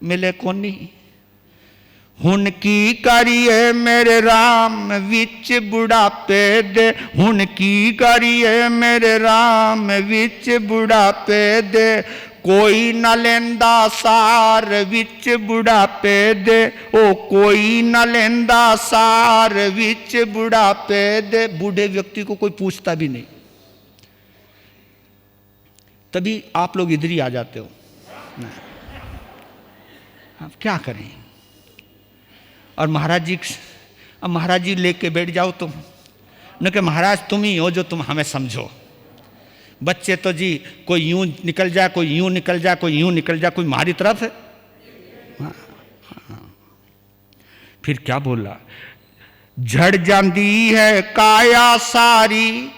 Speaker 1: मिले कोनी। हुन की करिए मेरे राम विच बुढ़ापे दे। हुन की करिए मेरे राम विच बुढ़ापे दे। कोई न लेंदा सार विच बुढ़ापे दे। ओ कोई न लेंदा सार विच बुढ़ापे दे। बूढ़े व्यक्ति को कोई पूछता भी नहीं, तभी आप लोग इधर ही आ जाते हो। अब क्या करें? और महाराज जी लेके बैठ जाओ तुम, न कि महाराज तुम ही हो जो तुम हमें समझो। बच्चे तो जी कोई यूं निकल जाए, कोई यूं निकल जाए, कोई यूं निकल जाए, कोई हमारी तरफ है। फिर क्या बोला? झड़ जाती है काया सारी,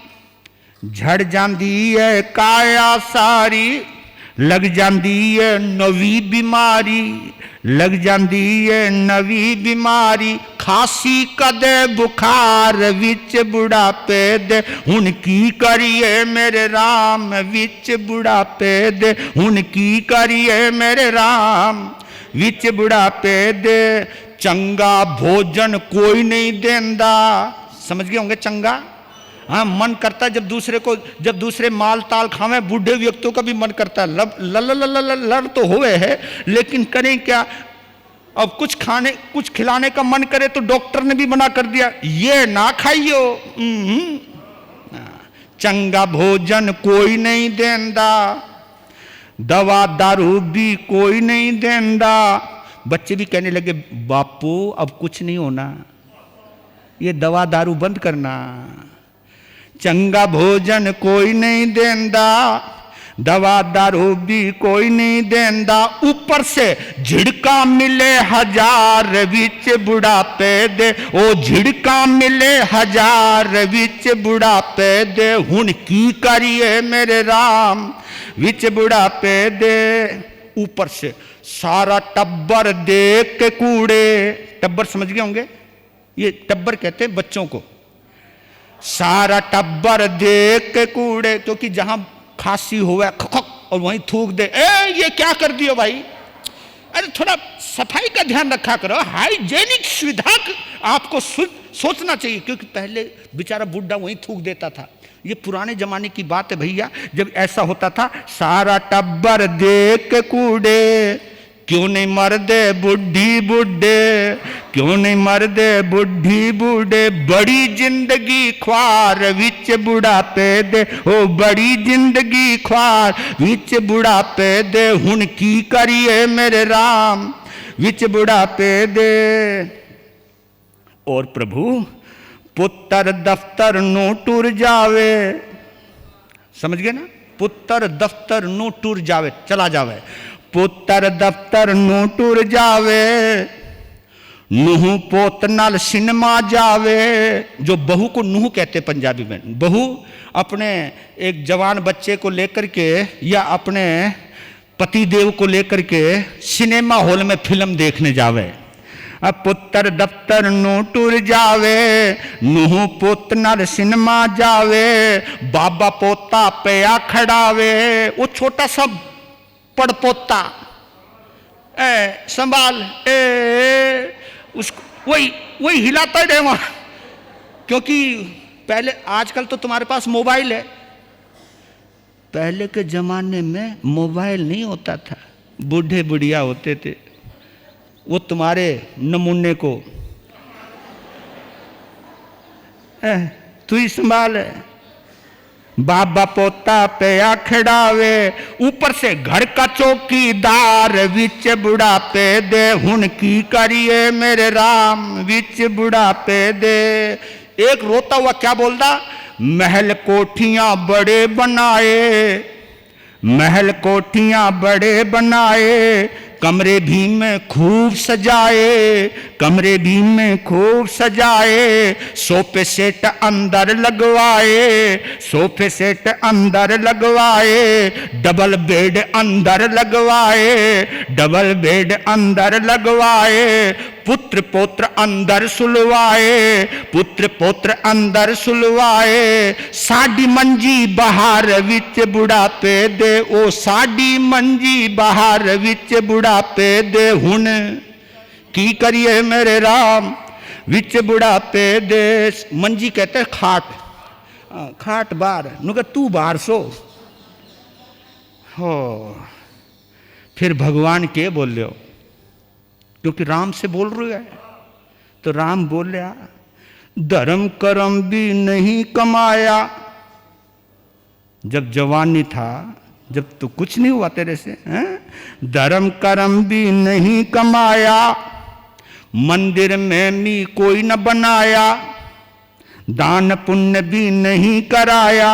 Speaker 1: झड़ जाती है काया सारी, लग जाती है नवी बीमारी, लग जाती है नवी बीमारी। खांसी कदे बुखार विच बुढ़ापे दे। हुन की करिए मेरे राम विच बुढ़ापे दे। हुन की करिए मेरे राम विच बुढ़ापे दे। चंगा भोजन कोई नहीं देंदा। समझ गए होंगे चंगा? हाँ, मन करता है जब दूसरे माल ताल खावे। बूढ़े व्यक्तियों का भी मन करता है, लड़ तो हुए है, लेकिन करें क्या? अब कुछ खिलाने का मन करे तो डॉक्टर ने भी मना कर दिया, ये ना खाइयो। चंगा भोजन कोई नहीं देंदा, दवा दारू भी कोई नहीं देंदा। बच्चे भी कहने लगे, बापू अब कुछ नहीं होना, ये दवा दारू बंद करना। चंगा भोजन कोई नहीं देंदा, दवा दारू भी कोई नहीं देंदा। ऊपर से झिड़का मिले 1000 विच बुढ़ापे दे। ओ झिड़का मिले 1000 विच बुढ़ापे दे। हुन की करिए मेरे राम विच बुढ़ापे दे। ऊपर से सारा टब्बर देख के कूड़े। टब्बर समझ गए होंगे, ये टब्बर कहते हैं बच्चों को। सारा टब्बर देख के कूड़े, क्योंकि जहां खांसी हुआ खक और वहीं थूक दे। ये क्या कर दियो भाई? अरे थोड़ा सफाई का ध्यान रखा करो, हाइजेनिक सुविधा आपको सोचना चाहिए। क्योंकि पहले बेचारा बुढ़ा वहीं थूक देता था। ये पुराने जमाने की बात है भैया, जब ऐसा होता था। सारा टब्बर देख के कूड़े, क्यों नहीं मरदे बुढ़ी बुढ़े, क्यों नहीं मरदे बुढ़ी बूढ़े। बड़ी जिंदगी ख्वार विच बुढ़ापे दे। ओ बड़ी जिंदगी ख्वार विच बुढ़ापे दे। हुन की करिए मेरे राम विच बुढ़ापे दे। और प्रभु पुत्र दफ्तर नो टुर जावे। समझ गए ना? पुत्र दफ्तर नो टुर जावे, चला जावे। पुत्र दफ्तर नो टुर जावे, नूह पोत नाल सिनेमा जावे। जो बहू को नूह कहते पंजाबी में, बहू अपने एक जवान बच्चे को लेकर के या अपने पति देव को लेकर के सिनेमा हॉल में फिल्म देखने जावे। अब पुत्र दफ्तर नू टुर जावे, नूह पुत नाल सिनेमा जावे, बाबा पोता पया खड़ावे। वो छोटा सा पड़पोता संभाल उसको वही हिलाता ही रहे वहां, क्योंकि पहले, आजकल तो तुम्हारे पास मोबाइल है, पहले के जमाने में मोबाइल नहीं होता था, बूढ़े बुढ़िया होते थे, वो तुम्हारे नमूने को तू ही संभाल। बाबा पोता पे खड़ावे, ऊपर से घर का चौकीदार, विच बुढ़ापे दे हुन की करिए मेरे राम, विच बुढ़ापे दे। एक रोता हुआ क्या बोलता, महल कोठियां बड़े बनाए, महल कोठियां बड़े बनाए, कमरे भी में खूब सजाए, कमरे भी में खूब सजाए, सोफे सेट अंदर लगवाए, सोफे सेट अंदर लगवाए, डबल बेड अंदर लगवाए, डबल बेड अंदर लगवाए, पुत्र पौत्र अंदर सुलवाए, पुत्र पौत्र अंदर सुलवाए, साड़ी मंजी बहार विच बुढ़ापे दे, ओ साड़ी मंजी बहार विच बुढ़ापे दे हुन की करिए मेरे राम, विच बुढ़ापे दे। मंजी कहते खाट, खाट बार नुके तू बाहर सो हो। फिर भगवान के बोल हो, क्योंकि राम से बोल रहे हैं, तो राम बोलिया धर्म कर्म भी नहीं कमाया। जब जवानी था, जब तो कुछ नहीं हुआ तेरे से, धर्म कर्म भी नहीं कमाया, मंदिर में भी कोई न बनाया, दान पुण्य भी नहीं कराया,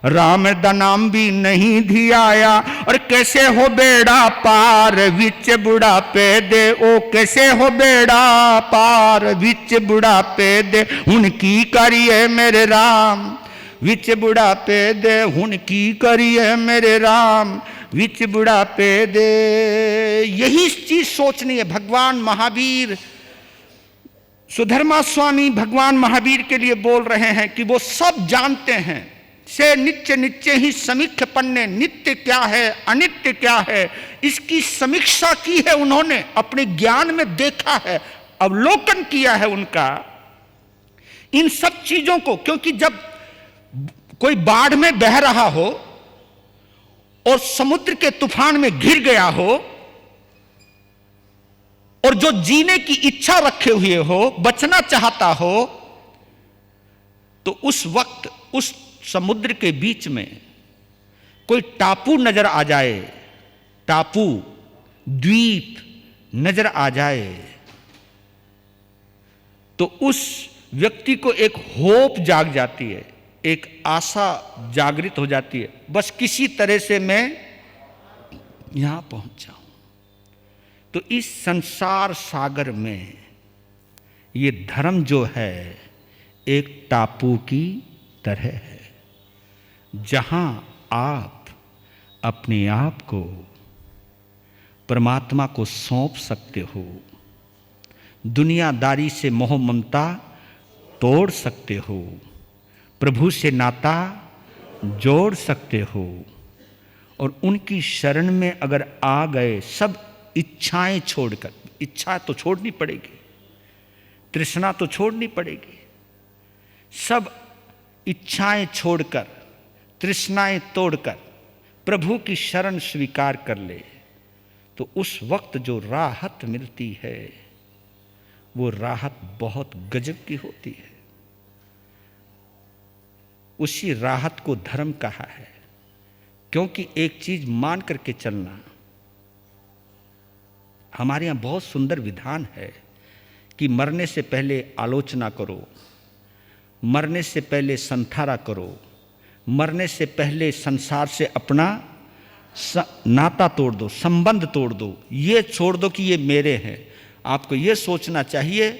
Speaker 1: राम दा नाम भी नहीं धियाया। और कैसे हो बेड़ा पार विच बुढ़ापे दे, ओ कैसे हो बेड़ा पार विच बुढ़ापे दे, हुन की करिए मेरे राम, विच बुढ़ापे दे, हुन की करिए मेरे राम, विच बुढ़ापे दे। यही चीज सोचनी है। भगवान महावीर, सुधर्मा स्वामी भगवान महावीर के लिए बोल रहे हैं कि वो सब जानते हैं, से नित्य नित्य ही समीक्ष पन्ने, नित्य क्या है अनित्य क्या है, इसकी समीक्षा की है उन्होंने, अपने ज्ञान में देखा है, अवलोकन किया है उनका इन सब चीजों को। क्योंकि जब कोई बाढ़ में बह रहा हो और समुद्र के तूफान में घिर गया हो, और जो जीने की इच्छा रखे हुए हो, बचना चाहता हो, तो उस वक्त उस समुद्र के बीच में कोई टापू नजर आ जाए, टापू द्वीप नजर आ जाए, तो उस व्यक्ति को एक होप जाग जाती है, एक आशा जागृत हो जाती है, बस किसी तरह से मैं यहां पहुंच जाऊं। तो इस संसार सागर में ये धर्म जो है एक टापू की तरह है, जहां आप अपने आप को परमात्मा को सौंप सकते हो, दुनियादारी से मोह ममता तोड़ सकते हो, प्रभु से नाता जोड़ सकते हो, और उनकी शरण में अगर आ गए, सब इच्छाएं छोड़कर, इच्छा तो छोड़नी पड़ेगी, तृष्णा तो छोड़नी पड़ेगी, सब इच्छाएं छोड़कर, तृष्णाएं तोड़कर प्रभु की शरण स्वीकार कर ले, तो उस वक्त जो राहत मिलती है वो राहत बहुत गजब की होती है। उसी राहत को धर्म कहा है, क्योंकि एक चीज मान करके चलना। हमारे यहाँ बहुत सुंदर विधान है कि मरने से पहले आलोचना करो, मरने से पहले संथारा करो, मरने से पहले संसार से अपना नाता तोड़ दो, संबंध तोड़ दो, ये छोड़ दो कि ये मेरे हैं। आपको ये सोचना चाहिए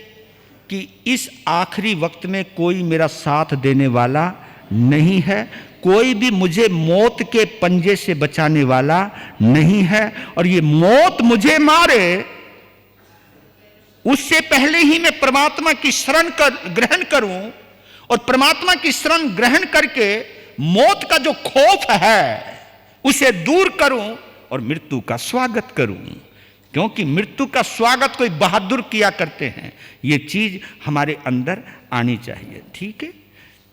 Speaker 1: कि इस आखिरी वक्त में कोई मेरा साथ देने वाला नहीं है, कोई भी मुझे मौत के पंजे से बचाने वाला नहीं है, और ये मौत मुझे मारे उससे पहले ही मैं परमात्मा की शरण ग्रहण करूं, और परमात्मा की शरण ग्रहण करके मौत का जो खौफ है उसे दूर करूं और मृत्यु का स्वागत करूं। क्योंकि मृत्यु का स्वागत कोई बहादुर किया करते हैं, ये चीज हमारे अंदर आनी चाहिए। ठीक है।